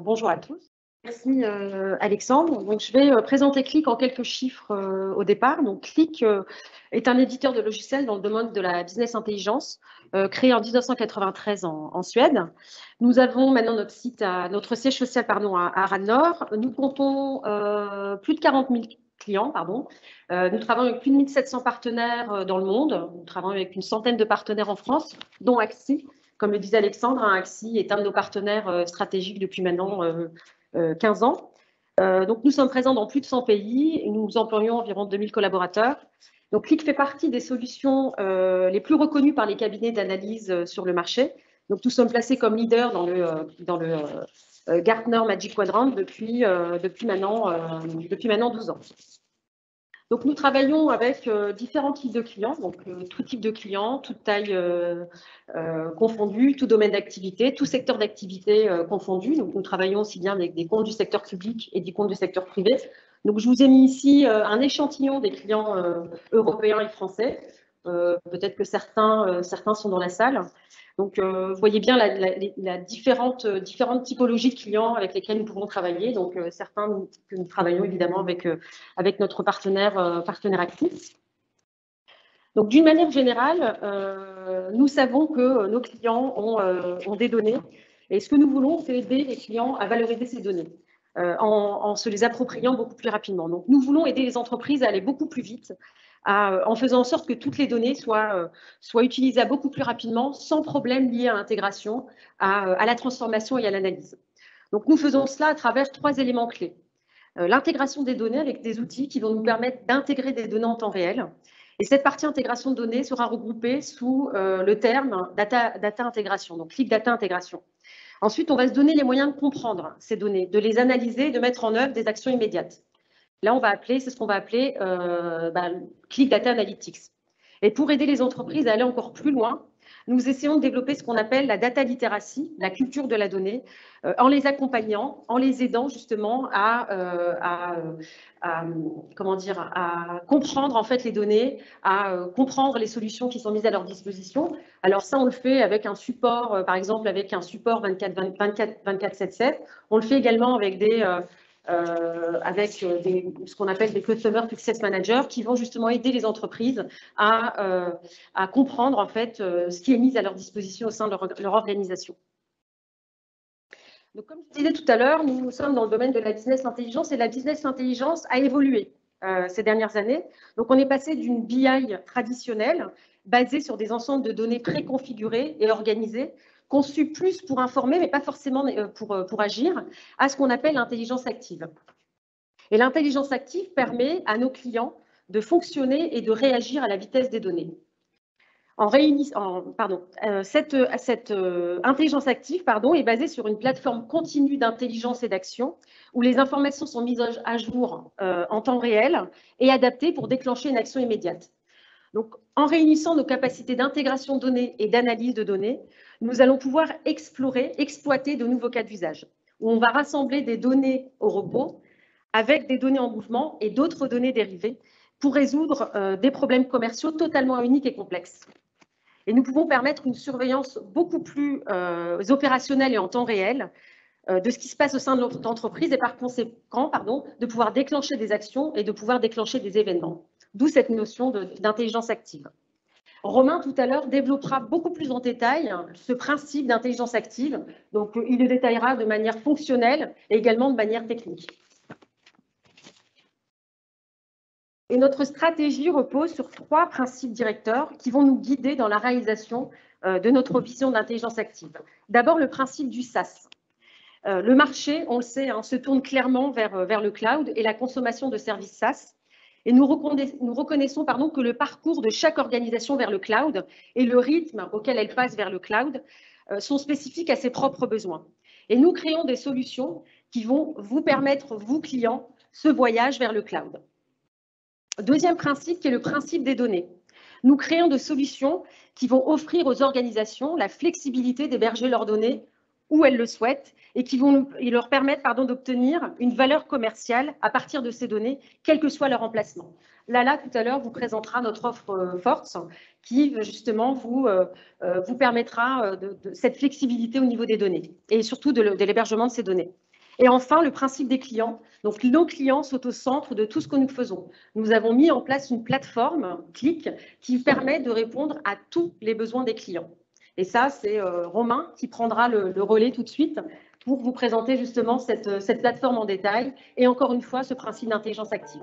Bonjour à tous. Merci Alexandre. Donc, je vais présenter Qlik en quelques chiffres au départ. Donc, Qlik est un éditeur de logiciels dans le domaine de la business intelligence, créé en 1993 en Suède. Nous avons maintenant notre siège social à Radnor. Nous comptons plus de 40 000 clients. Nous travaillons avec plus de 1700 partenaires dans le monde. Nous travaillons avec une centaine de partenaires en France, dont Axi. Comme le disait Alexandre, Axi est un de nos partenaires stratégiques depuis maintenant 15 ans. Donc, nous sommes présents dans plus de 100 pays et nous employons environ 2000 collaborateurs. Donc, Qlik fait partie des solutions les plus reconnues par les cabinets d'analyse sur le marché. Donc, nous sommes placés comme leader dans le Gartner Magic Quadrant depuis maintenant 12 ans. Donc, nous travaillons avec différents types de clients, donc tout type de clients, toute taille confondue, tout domaine d'activité, tout secteur d'activité confondu. Donc, nous travaillons aussi bien avec des comptes du secteur public et des comptes du secteur privé. Donc, je vous ai mis ici un échantillon des clients européens et français. Peut-être que certains sont dans la salle. Donc, vous voyez bien la différentes typologies de clients avec lesquels nous pouvons travailler. Donc, certains que nous travaillons évidemment avec notre partenaire actif. Donc, d'une manière générale, nous savons que nos clients ont des données. Et ce que nous voulons, c'est aider les clients à valoriser ces données en se les appropriant beaucoup plus rapidement. Donc, nous voulons aider les entreprises à aller beaucoup plus vite, en faisant en sorte que toutes les données soient utilisables beaucoup plus rapidement, sans problème lié à l'intégration, à la transformation et à l'analyse. Donc, nous faisons cela à travers 3 éléments clés. L'intégration des données avec des outils qui vont nous permettre d'intégrer des données en temps réel. Et cette partie intégration de données sera regroupée sous le terme data intégration, donc Qlik Data Intégration. Ensuite, on va se donner les moyens de comprendre ces données, de les analyser, de mettre en œuvre des actions immédiates. Là, c'est ce qu'on va appeler Qlik Data Analytics. Et pour aider les entreprises à aller encore plus loin, nous essayons de développer ce qu'on appelle la data literacy, la culture de la donnée, en les accompagnant, en les aidant justement à comprendre en fait les données, à comprendre les solutions qui sont mises à leur disposition. Alors ça, on le fait avec un support, par exemple avec un support 24/7. On le fait également avec ce qu'on appelle des Customer Success Managers qui vont justement aider les entreprises à comprendre en fait ce qui est mis à leur disposition au sein de leur organisation. Donc, comme je disais tout à l'heure, nous sommes dans le domaine de la business intelligence et la business intelligence a évolué ces dernières années. Donc, on est passé d'une BI traditionnelle basée sur des ensembles de données préconfigurées et organisées, conçues plus pour informer, mais pas forcément pour agir, à ce qu'on appelle l'intelligence active. Et l'intelligence active permet à nos clients de fonctionner et de réagir à la vitesse des données. Cette intelligence active est basée sur une plateforme continue d'intelligence et d'action où les informations sont mises à jour en temps réel et adaptées pour déclencher une action immédiate. Donc, en réunissant nos capacités d'intégration de données et d'analyse de données, nous allons pouvoir exploiter de nouveaux cas d'usage, où on va rassembler des données au repos avec des données en mouvement et d'autres données dérivées pour résoudre des problèmes commerciaux totalement uniques et complexes. Et nous pouvons permettre une surveillance beaucoup plus opérationnelle et en temps réel de ce qui se passe au sein de notre entreprise et par conséquent, de pouvoir déclencher des actions et de pouvoir déclencher des événements. D'où cette notion d'intelligence active. Romain, tout à l'heure, développera beaucoup plus en détail ce principe d'intelligence active. Donc, il le détaillera de manière fonctionnelle et également de manière technique. Et notre stratégie repose sur 3 principes directeurs qui vont nous guider dans la réalisation de notre vision d'intelligence active. D'abord, le principe du SaaS. Le marché, on le sait, se tourne clairement vers le cloud et la consommation de services SaaS. Et nous reconnaissons que le parcours de chaque organisation vers le cloud et le rythme auquel elle passe vers le cloud sont spécifiques à ses propres besoins. Et nous créons des solutions qui vont vous permettre, vous clients, ce voyage vers le cloud. Deuxième principe, qui est le principe des données. Nous créons des solutions qui vont offrir aux organisations la flexibilité d'héberger leurs données où elles le souhaitent et qui vont leur permettre d'obtenir une valeur commerciale à partir de ces données, quel que soit leur emplacement. Lala, tout à l'heure, vous présentera notre offre Force qui, justement, vous permettra de cette flexibilité au niveau des données et surtout de l'hébergement de ces données. Et enfin, le principe des clients. Donc, nos clients sont au centre de tout ce que nous faisons. Nous avons mis en place une plateforme, Click, qui permet de répondre à tous les besoins des clients. Et ça, c'est Romain qui prendra le relais tout de suite pour vous présenter justement cette plateforme en détail et encore une fois, ce principe d'intelligence active.